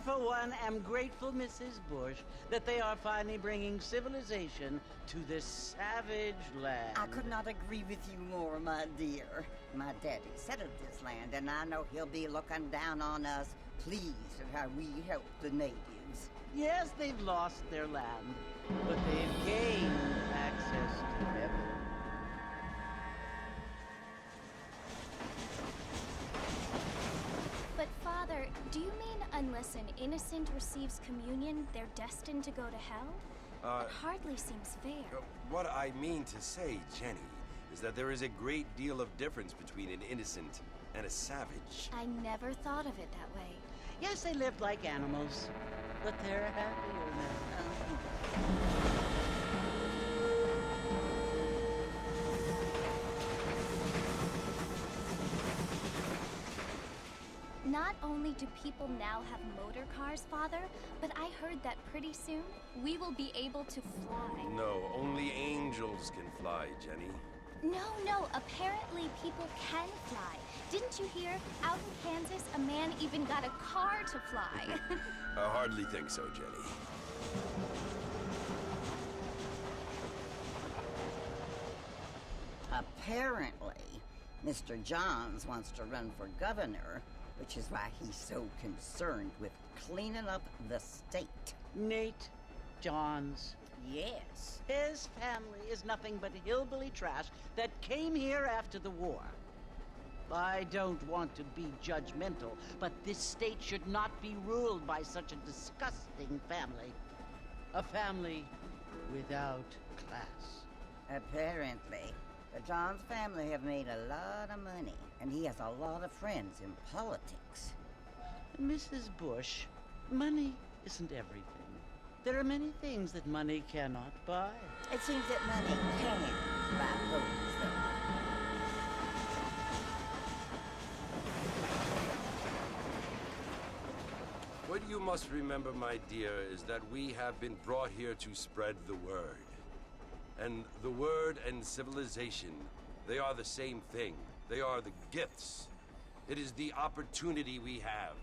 for one, am grateful, Mrs. Bush, that they are finally bringing civilization to this savage land. I could not agree with you more, my dear. My daddy settled this land, and I know he'll be looking down on us, pleased at how we help the natives. Yes, they've lost their land, but they've gained access to heaven. But Father, do you mean unless an innocent receives communion, they're destined to go to hell? That hardly seems fair. What I mean to say, Jenny, is that there is a great deal of difference between an innocent and a savage. I never thought of it that way. Yes, they lived like animals, but they're happier now. Not only do people now have motor cars, Father, but I heard that pretty soon we will be able to fly. No, only angels can fly, Jenny. No, apparently people can fly. Didn't you hear? Out in Kansas, a man even got a car to fly. I hardly think so, Jenny. Apparently, Mr. Johns wants to run for governor, which is why he's so concerned with cleaning up the state. Nate Johns. Yes. His family is nothing but hillbilly trash that came here after the war. I don't want to be judgmental, but this state should not be ruled by such a disgusting family. A family without class. Apparently. The Johns family have made a lot of money, and he has a lot of friends in politics. Mrs. Bush, money isn't everything. There are many things that money cannot buy. It seems that money can buy votes, though. What you must remember, my dear, is that we have been brought here to spread the word. And the word and civilization, they are the same thing. They are the gifts. It is the opportunity we have,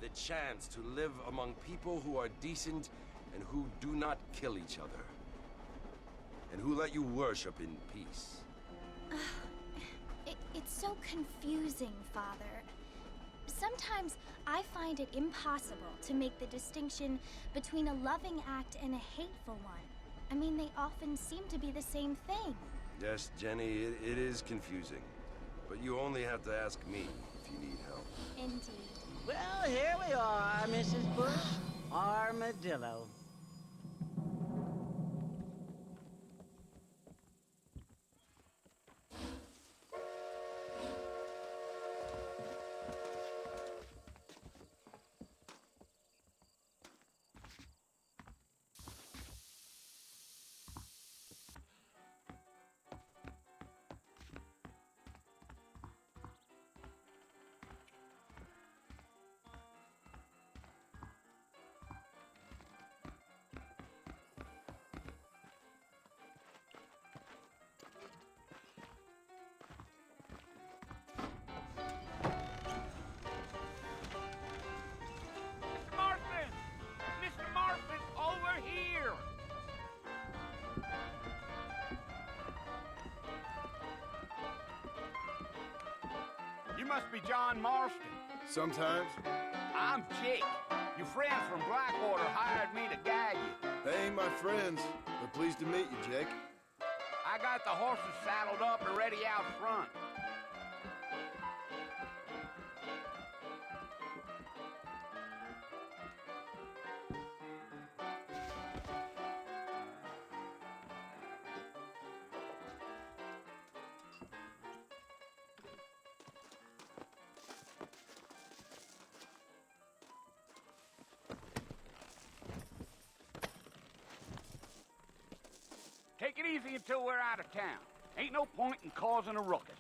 the chance to live among people who are decent and who do not kill each other, and who let you worship in peace. It's so confusing, Father. Sometimes I find it impossible to make the distinction between a loving act and a hateful one. I mean, they often seem to be the same thing. Yes, Jenny, it is confusing. But you only have to ask me if you need help. Indeed. Well, here we are, Mrs. Bush. Armadillo. You must be John Marston. Sometimes. I'm Jake. Your friends from Blackwater hired me to guide you. They ain't my friends, but pleased to meet you, Jake. I got the horses saddled up and ready out front. Take it easy until we're out of town. Ain't no point in causing a ruckus.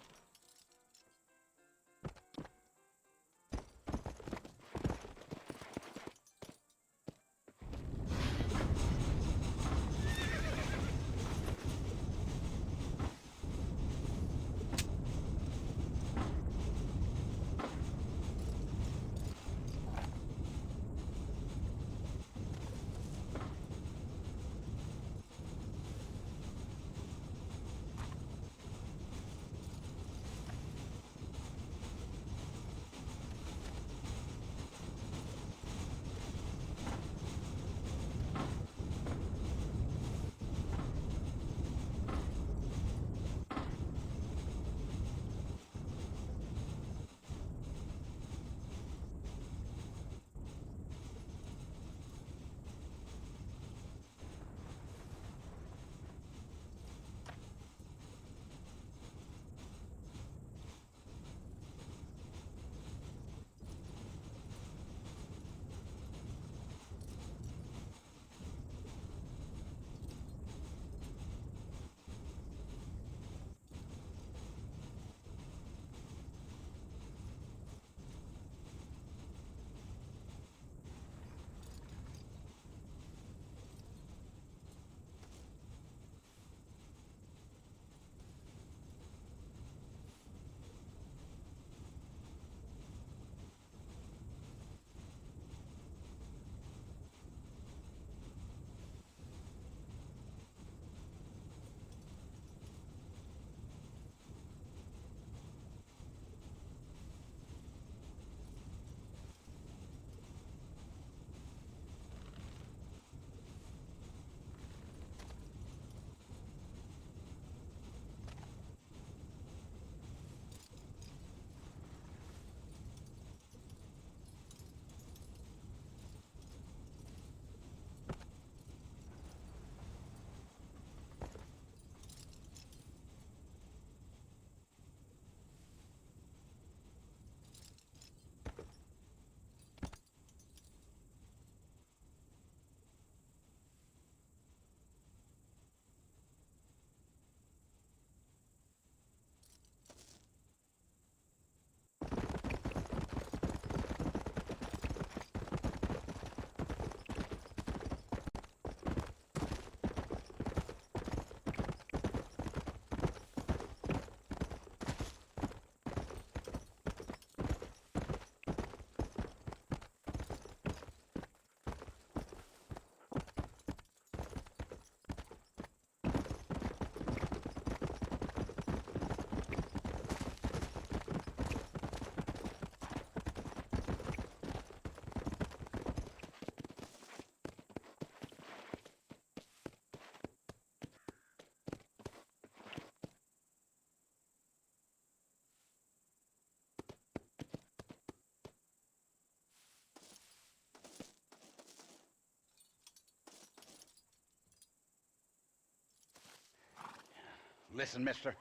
Listen, mister.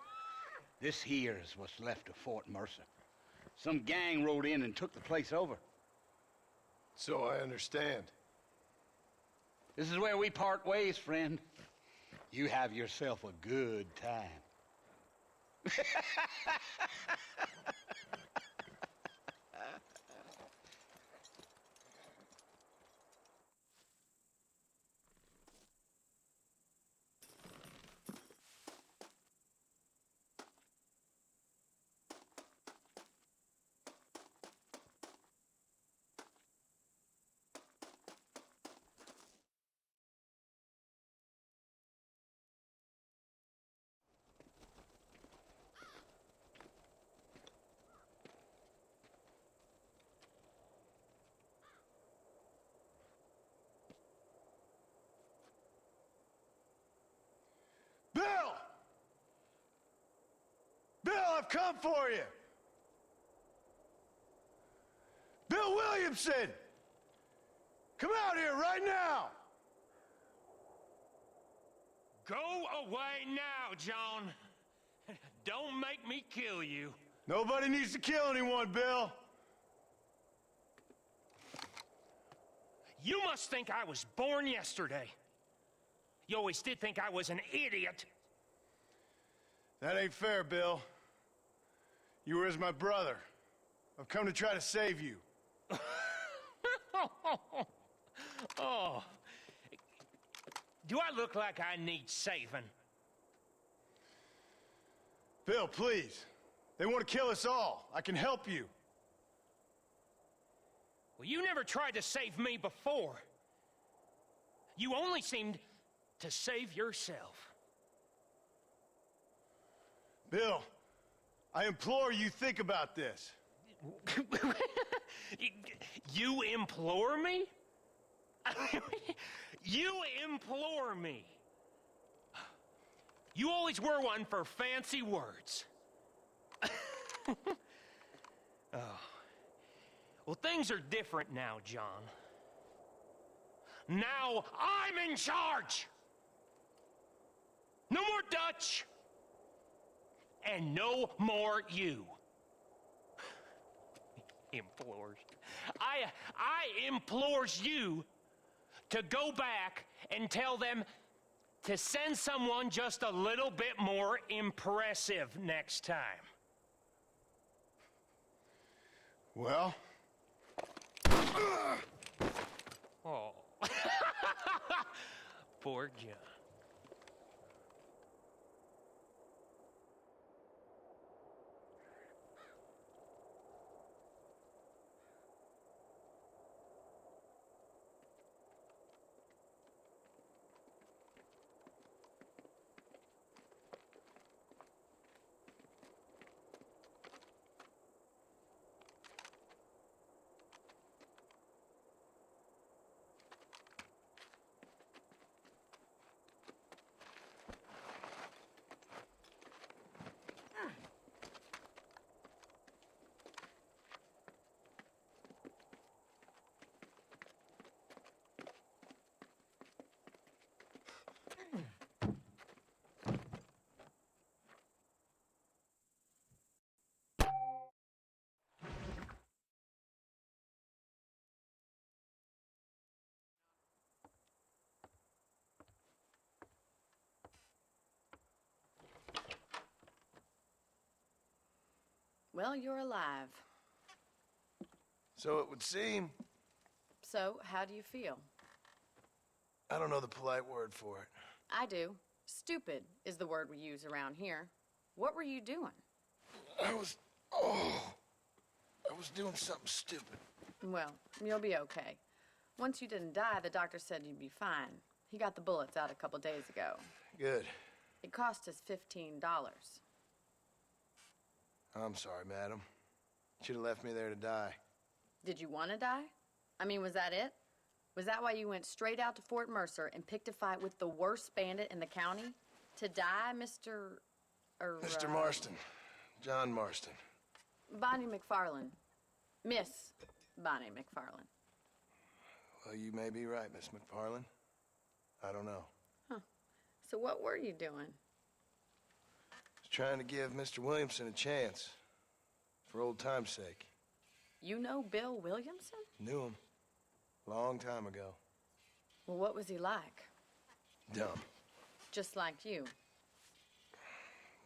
This here is what's left of Fort Mercer. Some gang rode in and took the place over. So I understand. This is where we part ways, friend. You have yourself a good time. Bill! Bill, I've come for you! Bill Williamson! Come out here right now! Go away now, John. Don't make me kill you. Nobody needs to kill anyone, Bill. You must think I was born yesterday. You always did think I was an idiot. That ain't fair, Bill. You were as my brother. I've come to try to save you. Oh. Do I look like I need saving? Bill, please. They want to kill us all. I can help you. Well, you never tried to save me before. You only seemed to save yourself. Bill, I implore you think about this. You implore me? You implore me. You always were one for fancy words. Oh. Well, things are different now, John. Now I'm in charge. No more Dutch. And no more you. Implores. I implores you to go back and tell them to send someone just a little bit more impressive next time. Well? Oh. Poor John. Well, you're alive. So it would seem. So, how do you feel? I don't know the polite word for it. I do. Stupid is the word we use around here. What were you doing? I was doing something stupid. Well, you'll be okay. Once you didn't die, the doctor said you'd be fine. He got the bullets out a couple days ago. Good. It cost us $15. I'm sorry, madam. Should have left me there to die. Did you want to die? I mean, was that it? Was that why you went straight out to Fort Mercer and picked a fight with the worst bandit in the county? To die, Mr. Mr. Marston. John Marston. Bonnie McFarlane. Miss Bonnie McFarlane. Well, you may be right, Miss McFarlane. I don't know. Huh. So what were you doing? Trying to give Mr. Williamson a chance. For old time's sake. You know Bill Williamson? Knew him. Long time ago. Well, what was he like? Dumb. Just like you.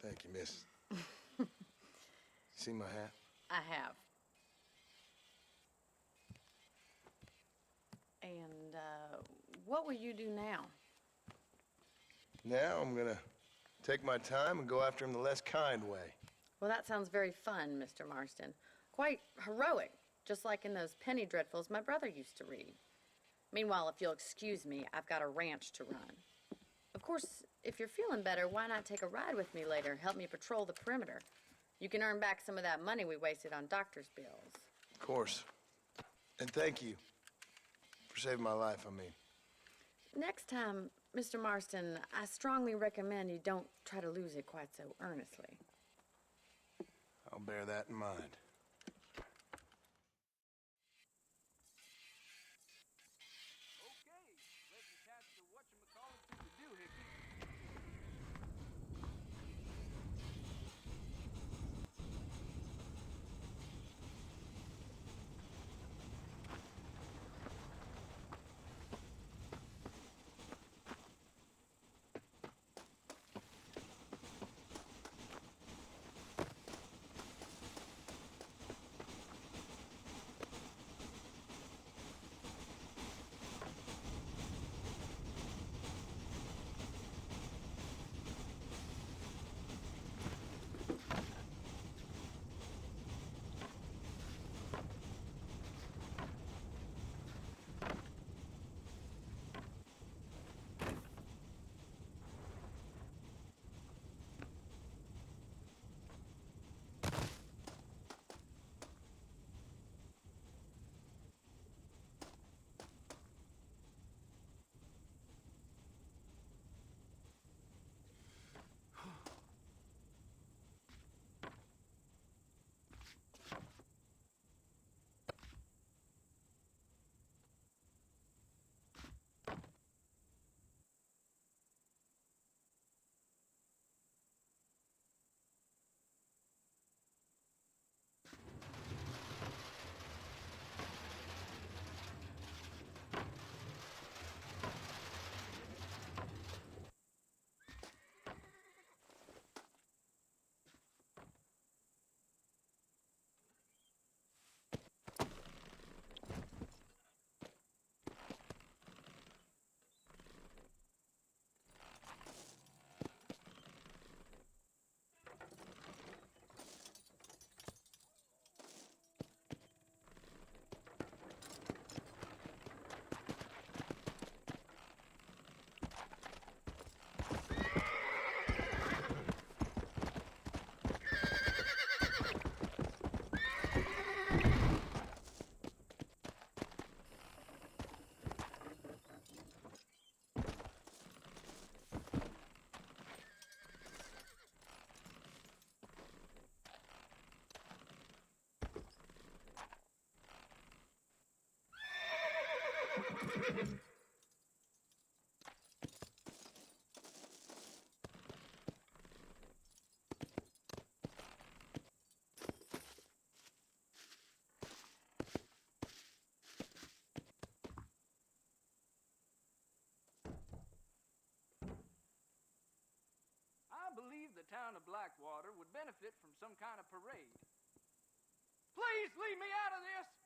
Thank you, miss. See my hat? I have. And, what will you do now? Now I'm gonna take my time and go after him the less kind way. Well, that sounds very fun, Mr. Marston. Quite heroic, just like in those penny dreadfuls my brother used to read. Meanwhile, if you'll excuse me, I've got a ranch to run. Of course, if you're feeling better, why not take a ride with me later? Help me patrol the perimeter. You can earn back some of that money we wasted on doctor's bills. Of course. And thank you for saving my life, I mean. Next time, Mr. Marston, I strongly recommend you don't try to lose it quite so earnestly. I'll bear that in mind. I believe the town of Blackwater would benefit from some kind of parade. Please leave me out of this!